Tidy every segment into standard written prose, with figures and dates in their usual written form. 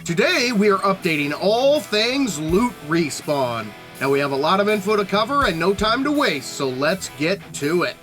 Today we are updating all things loot respawn. Now we have a lot of info to cover and no time to waste, so let's get to it.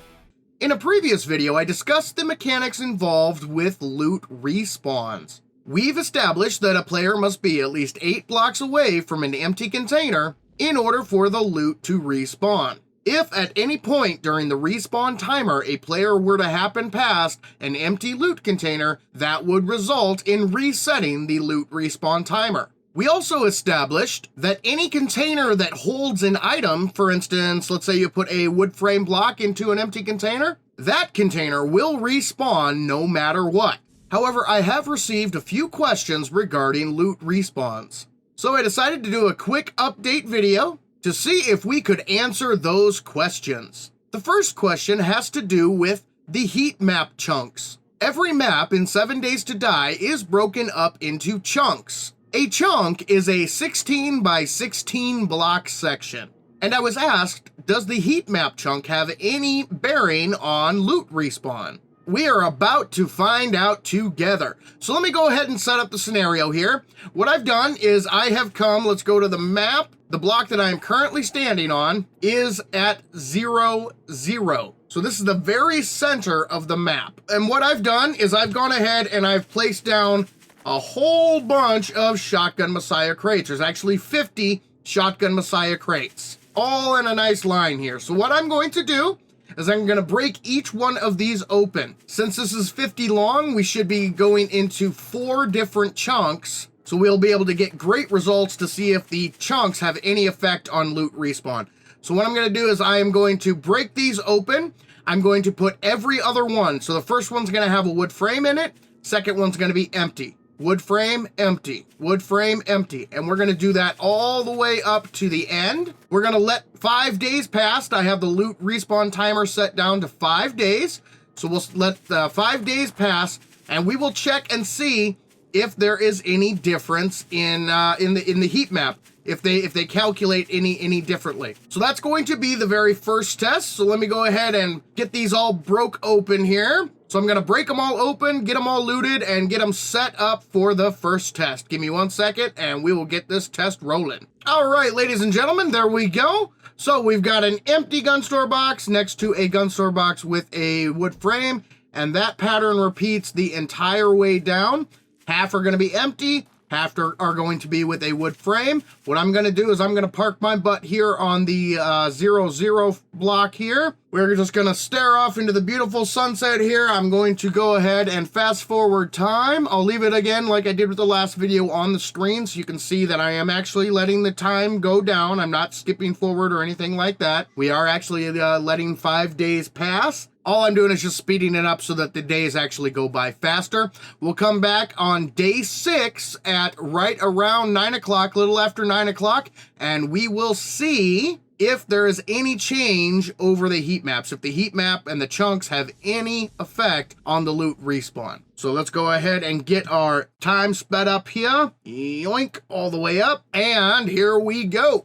In a previous video I discussed the mechanics involved with loot respawns. We've established that a player must be at least 8 blocks away from an empty container in order for the loot to respawn. If at any point during the respawn timer a player were to happen past an empty loot container, that would result in resetting the loot respawn timer. We also established that any container that holds an item, for instance, let's say you put a wood frame block into an empty container, that container will respawn no matter what. However, I have received a few questions regarding loot respawns. So I decided to do a quick update video to see if we could answer those questions. The first question has to do with the heat map chunks. Every map in 7 Days to Die is broken up into chunks. A chunk is a 16 by 16 block section. And I was asked, does the heat map chunk have any bearing on loot respawn? We are about to find out together. So let me go ahead and set up the scenario here. What I've done is I have come, let's go to the map. The block that I am currently standing on is at 0, 0. So this is the very center of the map. And what I've done is I've gone ahead and I've placed down a whole bunch of Shotgun Messiah crates. There's actually 50 Shotgun Messiah crates, all in a nice line here. So what I'm going to do is I'm going to break each one of these open. Since this is 50 long, we should be going into 4 different chunks. So we'll be able to get great results to see if the chunks have any effect on loot respawn. So what I'm going to do is I am going to break these open. I'm going to put every other one. So the first one's going to have a wood frame in it. Second one's going to be empty. Wood frame, empty. Wood frame, empty. And we're going to do that all the way up to the end. We're going to let 5 days pass. I have the loot respawn timer set down to 5 days. So we'll let 5 days pass and we will check and see if there is any difference in the heat map, if they calculate any differently. So that's going to be the very first test. So let me go ahead and get these all broke open here. So I'm going to break them all open, get them all looted, and get them set up for the first test. Give me 1 second, and we will get this test rolling. All right, ladies and gentlemen, there we go. So we've got an empty gun store box next to a gun store box with a wood frame, and that pattern repeats the entire way down. Half are going to be empty, half are going to be with a wood frame. What I'm going to do is I'm going to park my butt here on the 0, 0 block here. We're just going to stare off into the beautiful sunset here. I'm going to go ahead and fast forward time. I'll leave it again like I did with the last video on the screen so you can see that I am actually letting the time go down. I'm not skipping forward or anything like that. We are actually letting 5 days pass. All I'm doing is just speeding it up so that the days actually go by faster. We'll come back on day 6 at right around 9 o'clock, little after 9 o'clock, and we will see if there is any change over the heat maps, if the heat map and the chunks have any effect on the loot respawn. So let's go ahead and get our time sped up here. Yoink, all the way up, and here we go.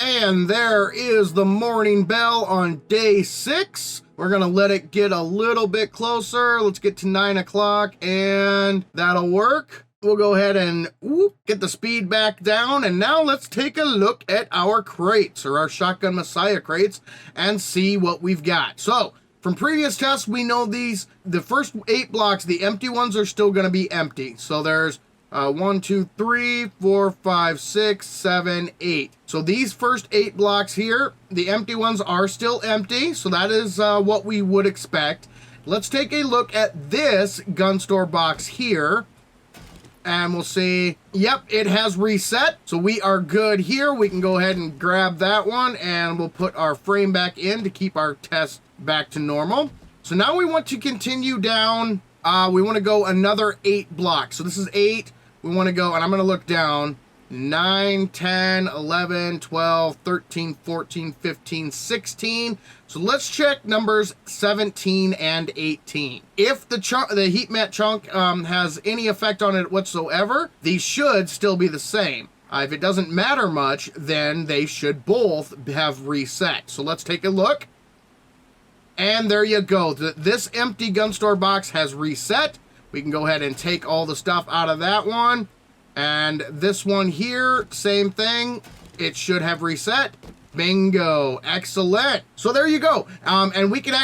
And there is the morning bell on day 6. We're going to let it get a little bit closer. Let's get to 9 o'clock and that'll work. We'll go ahead and get the speed back down. And now let's take a look at our crates, or our Shotgun Messiah crates, and see what we've got. So from previous tests, we know the first 8 blocks, the empty ones are still going to be empty. So there's 1, 2, 3, 4, 5, 6, 7, 8. So these first 8 blocks here, the empty ones are still empty. So that is what we would expect. Let's take a look at this gun store box here. And we'll see, yep, it has reset. So we are good here. We can go ahead and grab that one and we'll put our frame back in to keep our test back to normal. So now we want to continue down. We want to go another 8 blocks. So this is 8. We want to go, and I'm going to look down. 9, 10, 11, 12, 13, 14, 15, 16. So let's check numbers 17 and 18. If the heat mat chunk has any effect on it whatsoever, these should still be the same. If it doesn't matter much, then they should both have reset. So let's take a look. And there you go. This empty gun store box has reset. We can go ahead and take all the stuff out of that one. And this one here, same thing. It should have reset. Bingo. Excellent. So there you go. And we can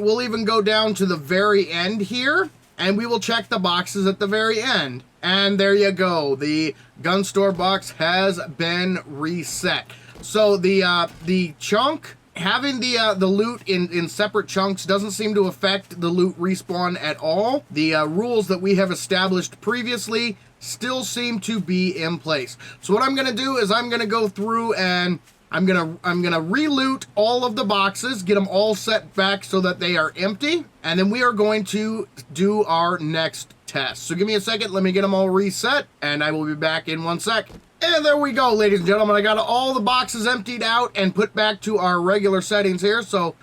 we'll even go down to the very end here, and we will check the boxes at the very end. And there you go. The gun store box has been reset. So the chunk, having the loot in separate chunks doesn't seem to affect the loot respawn at all. The rules that we have established previously still seem to be in place. So what I'm gonna do is I'm gonna go through and I'm gonna re-loot all of the boxes, get them all set back so that they are empty, and then we are going to do our next test. So give me a second, let me get them all reset, and I will be back in 1 sec. And there we go, ladies and gentlemen. I got all the boxes emptied out and put back to our regular settings here. So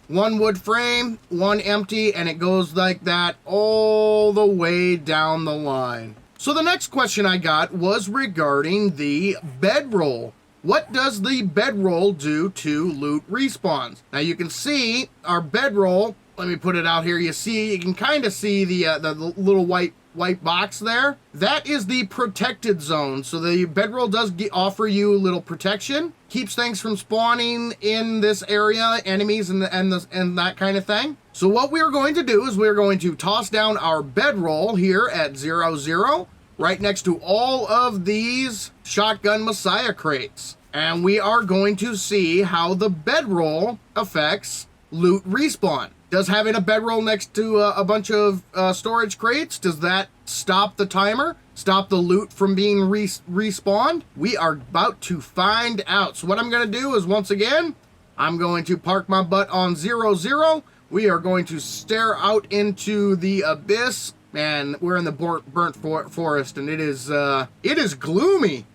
1 wood frame, 1 empty, and it goes like that all the way down the line. So the next question I got was regarding the bedroll. What does the bedroll do to loot respawns? Now you can see our bedroll. Let me put it out here. You can kind of see the little white box there. That is the protected zone. So the bedroll does offer you a little protection, keeps things from spawning in this area, enemies and that kind of thing. So what we are going to do is we're going to toss down our bedroll here at 0, right next to all of these shotgun Messiah crates, and we are going to see how the bedroll affects loot respawn. Does having a bedroll next to a bunch of storage crates, does that stop the timer? Stop the loot from being respawned? We are about to find out. So what I'm going to do is, once again, I'm going to park my butt on 0. We are going to stare out into the abyss. Man, we're in the burnt forest, and it is gloomy.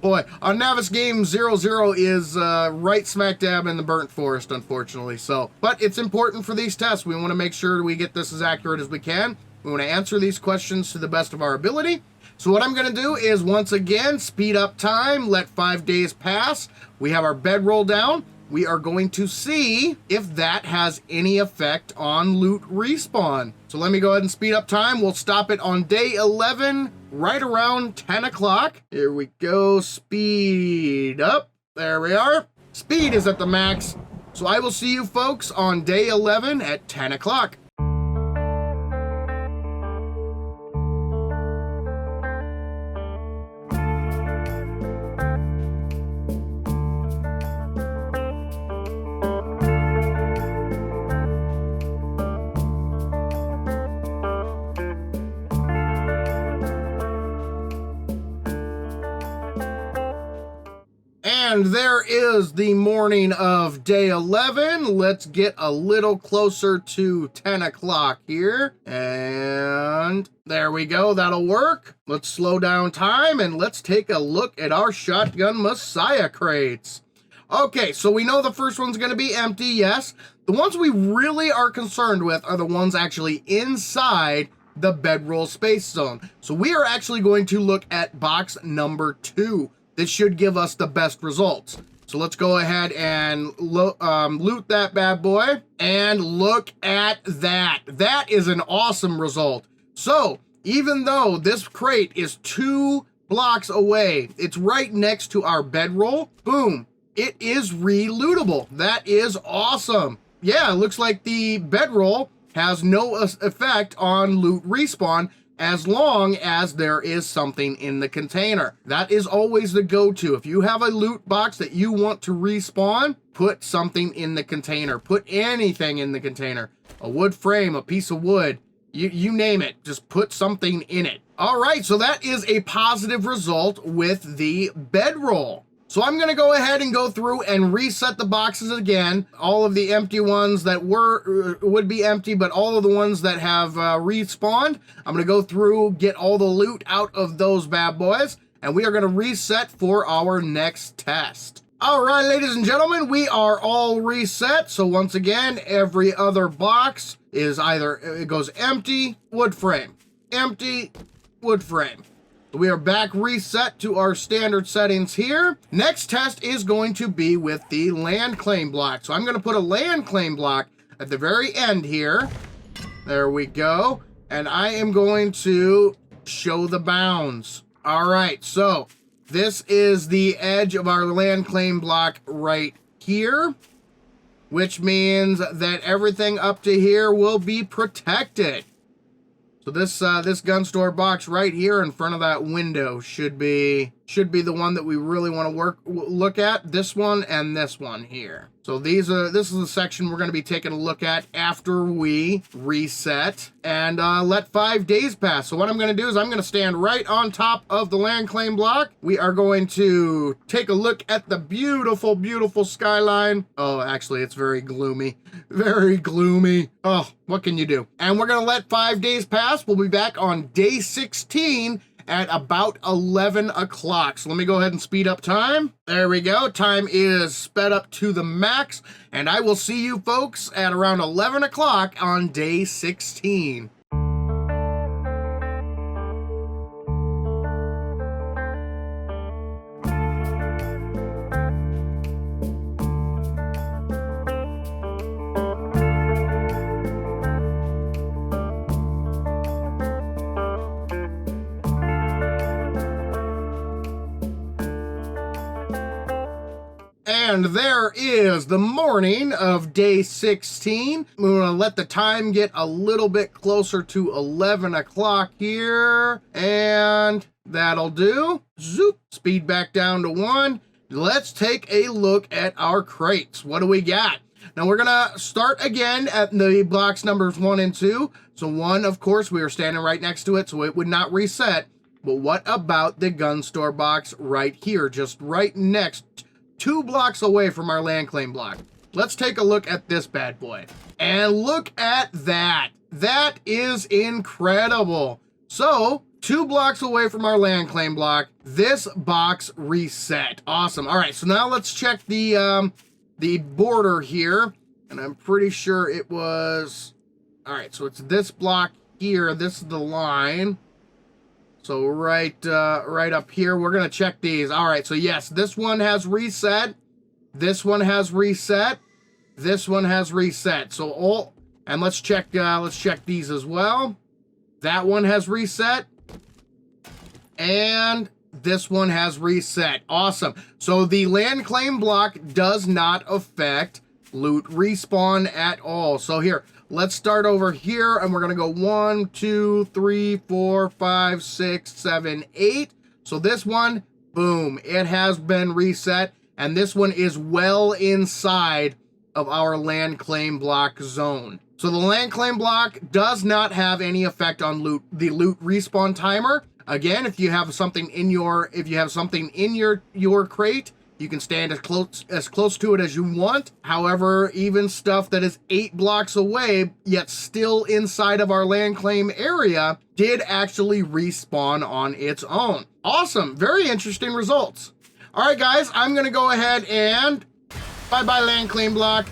Boy, our Navis game 00 is right smack dab in the burnt forest, unfortunately. So, but it's important for these tests. We want to make sure we get this as accurate as we can. We want to answer these questions to the best of our ability. So what I'm going to do is, once again, speed up time, let 5 days pass. We have our bedroll down. We are going to see if that has any effect on loot respawn. So let me go ahead and speed up time. We'll stop it on day 11, right around 10 o'clock. Here we go, speed up. There we are. Speed is at the max. So I will see you folks on day 11 at 10 o'clock. And there is the morning of day 11. Let's get a little closer to 10 o'clock here. And there we go. That'll work. Let's slow down time and let's take a look at our shotgun Messiah crates. Okay, so we know the first one's going to be empty, yes. The ones we really are concerned with are the ones actually inside the bedroll space zone. So we are actually going to look at box number 2. This should give us the best results. So let's go ahead and loot that bad boy. And look at that. That is an awesome result. So even though this crate is 2 blocks away, it's right next to our bedroll. Boom. It is re-lootable. That is awesome. Yeah, it looks like the bedroll has no effect on loot respawn, as long as there is something in the container. That is always the go-to. If you have a loot box that you want to respawn, put something in the container. Put anything in the container. A wood frame, a piece of wood, you name it. Just put something in it. All right, so that is a positive result with the bedroll. So I'm gonna go ahead and go through and reset the boxes again. All of the empty ones that would be empty, but all of the ones that have respawned, I'm gonna go through, get all the loot out of those bad boys, and we are gonna reset for our next test. All right, ladies and gentlemen, we are all reset. So once again, every other box is either, it goes empty, wood frame, empty, wood frame. We are back reset to our standard settings here. Next test is going to be with the land claim block. So I'm going to put a land claim block at the very end here. There we go. And I am going to show the bounds. All right, so this is the edge of our land claim block right here, which means that everything up to here will be protected. So this gun store box right here in front of that window should be the one that we really want to look at. This one and this one here. So this is the section we're going to be taking a look at after we reset and let 5 days pass. So what I'm going to do is I'm going to stand right on top of the land claim block. We are going to take a look at the beautiful, beautiful skyline. Oh, actually, it's very gloomy. Very gloomy. Oh, what can you do? And we're going to let 5 days pass. We'll be back on day 16 at about 11 o'clock. So let me go ahead and speed up time. There we go. Time is sped up to the max. And I will see you folks at around 11 o'clock on day 16. And there is the morning of day 16. We're going to let the time get a little bit closer to 11 o'clock here. And that'll do. Zoop. Speed back down to 1. Let's take a look at our crates. What do we got? Now we're going to start again at the box numbers 1 and 2. So 1, of course, we were standing right next to it, so it would not reset. But what about the gun store box right here, just right next 2 blocks away from our land claim block? Let's take a look at this bad boy. And look at that. That is incredible. So 2 blocks away from our land claim block, this box reset. Awesome. All right, so now let's check the border here. And I'm pretty sure it was, all right, so it's this block here. This is the line. So right up here, we're going to check these. All right, so yes, this one has reset. This one has reset. This one has reset. So and let's check these as well. That one has reset. And this one has reset. Awesome. So the land claim block does not affect loot respawn at all. So here, let's start over here, and we're going to go 1, 2, 3, 4, 5, 6, 7, 8. So this one, boom, it has been reset, and this one is well inside of our land claim block zone. So the land claim block does not have any effect on the loot respawn timer. Again, if you have something in your crate, you can stand as close to it as you want. However, even stuff that is 8 blocks away, yet still inside of our land claim area, did actually respawn on its own. Awesome. Very interesting results. All right, guys, I'm going to go ahead and bye-bye land claim block.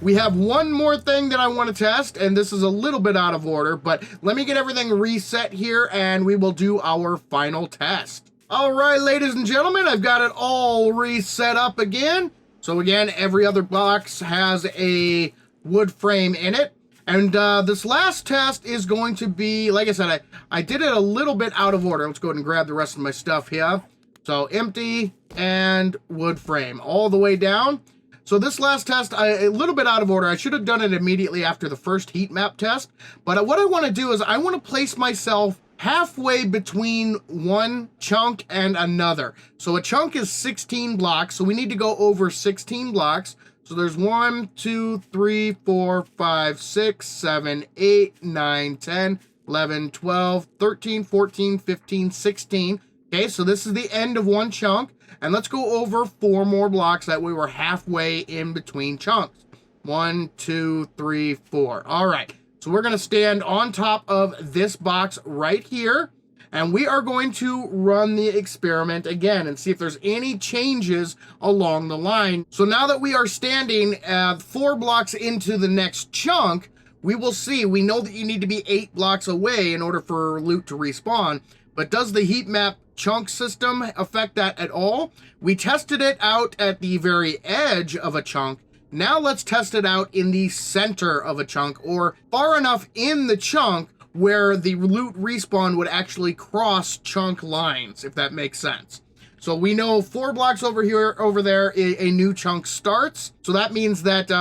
We have one more thing that I want to test, and this is a little bit out of order, but let me get everything reset here, and we will do our final test. All right, ladies and gentlemen, I've got it all reset up again. So again, every other box has a wood frame in it. And this last test is going to be, like I said, I did it a little bit out of order. Let's go ahead and grab the rest of my stuff here. So empty and wood frame all the way down. So this last test, a little bit out of order. I should have done it immediately after the first heat map test. But what I want to do is I want to place myself halfway between one chunk and another. So a chunk is 16 blocks, so we need to go over 16 blocks. So there's 1, 2, 3, 4, 5, 6, 7, 8, 9, 10, 11, 12, 13, 14, 15, 16. Okay, so this is the end of one chunk. And let's go over 4 more blocks. That way we're halfway in between chunks. 1, 2, 3, 4. All right. So we're going to stand on top of this box right here. And we are going to run the experiment again and see if there's any changes along the line. So now that we are standing 4 blocks into the next chunk, we will see. We know that you need to be 8 blocks away in order for loot to respawn. But does the heat map chunk system affect that at all? We tested it out at the very edge of a chunk. Now let's test it out in the center of a chunk, or far enough in the chunk where the loot respawn would actually cross chunk lines, if that makes sense. So we know 4 blocks over there, a new chunk starts. So that means that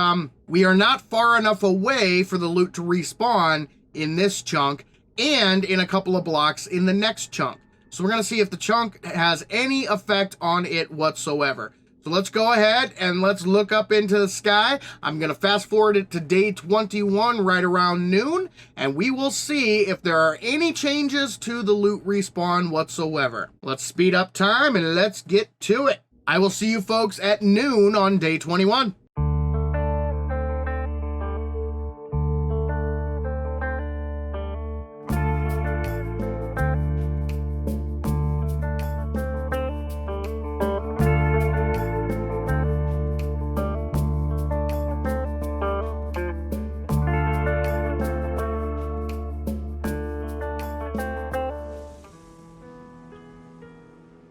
we are not far enough away for the loot to respawn in this chunk and in a couple of blocks in the next chunk. So we're going to see if the chunk has any effect on it whatsoever. So let's go ahead and let's look up into the sky. I'm going to fast forward it to day 21 right around noon, and we will see if there are any changes to the loot respawn whatsoever. Let's speed up time and let's get to it. I will see you folks at noon on day 21.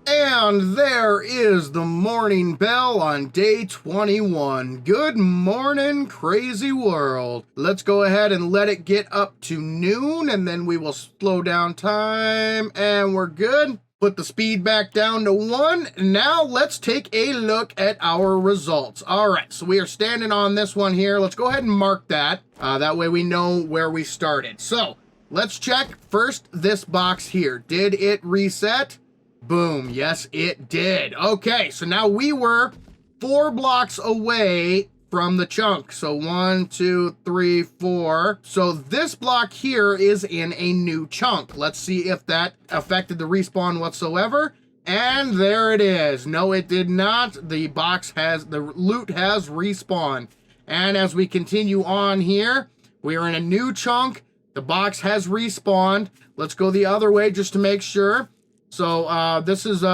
And there is the morning bell on day 21. Good morning, crazy world. Let's go ahead and let it get up to noon, and then we will slow down time, and we're good. Put the speed back down to 1. Now let's take a look at our results. All right, so we are standing on this one here. Let's go ahead and mark that. That way we know where we started. So let's check first this box here. Did it reset? Boom. Yes, it did. Okay, so now we were 4 blocks away from the chunk. So 1, 2, 3, 4. So this block here is in a new chunk. Let's see if that affected the respawn whatsoever. And there it is. No, it did not. The loot has respawned. And as we continue on here, we are in a new chunk. The box has respawned. Let's go the other way just to make sure. So this is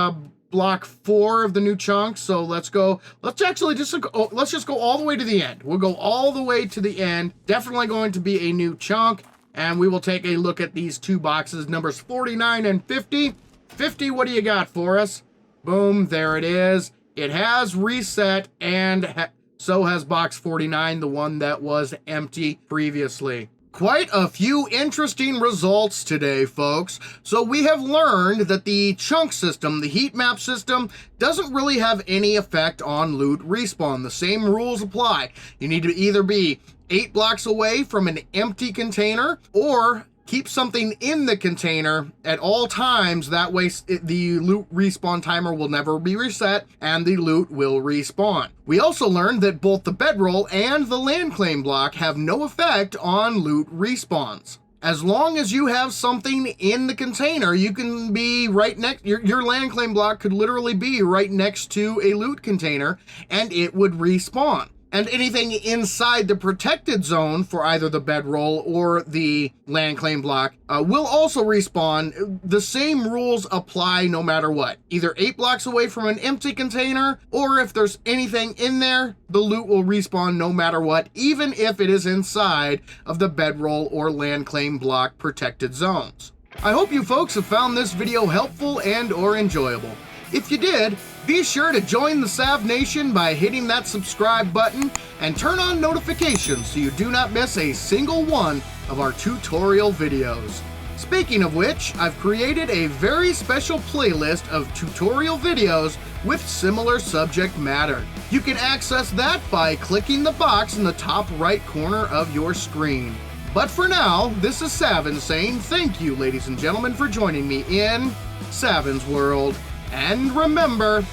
block 4 of the new chunk. So let's go. Let's just go all the way to the end. We'll go all the way to the end. Definitely going to be a new chunk. And we will take a look at these 2 boxes, numbers 49 and 50. 50, what do you got for us? Boom, there it is. It has reset, and so has box 49, the one that was empty previously. Quite a few interesting results today, folks. So we have learned that the chunk system, the heat map system, doesn't really have any effect on loot respawn. The same rules apply. You need to either be 8 blocks away from an empty container or keep something in the container at all times. That way the loot respawn timer will never be reset and the loot will respawn. We also learned that both the bedroll and the land claim block have no effect on loot respawns. As long as you have something in the container, you can be right next, your land claim block could literally be right next to a loot container and it would respawn. And anything inside the protected zone for either the bedroll or the land claim block will also respawn. The same rules apply no matter what. Either 8 blocks away from an empty container, or if there's anything in there, the loot will respawn no matter what, even if it is inside of the bedroll or land claim block protected zones. I hope you folks have found this video helpful and or enjoyable. If you did, be sure to join the Sav Nation by hitting that subscribe button and turn on notifications so you do not miss a single one of our tutorial videos. Speaking of which, I've created a very special playlist of tutorial videos with similar subject matter. You can access that by clicking the box in the top right corner of your screen. But for now, this is Saven saying thank you, ladies and gentlemen, for joining me in Saven's World. And remember,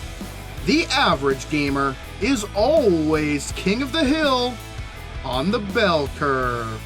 the average gamer is always king of the hill on the bell curve.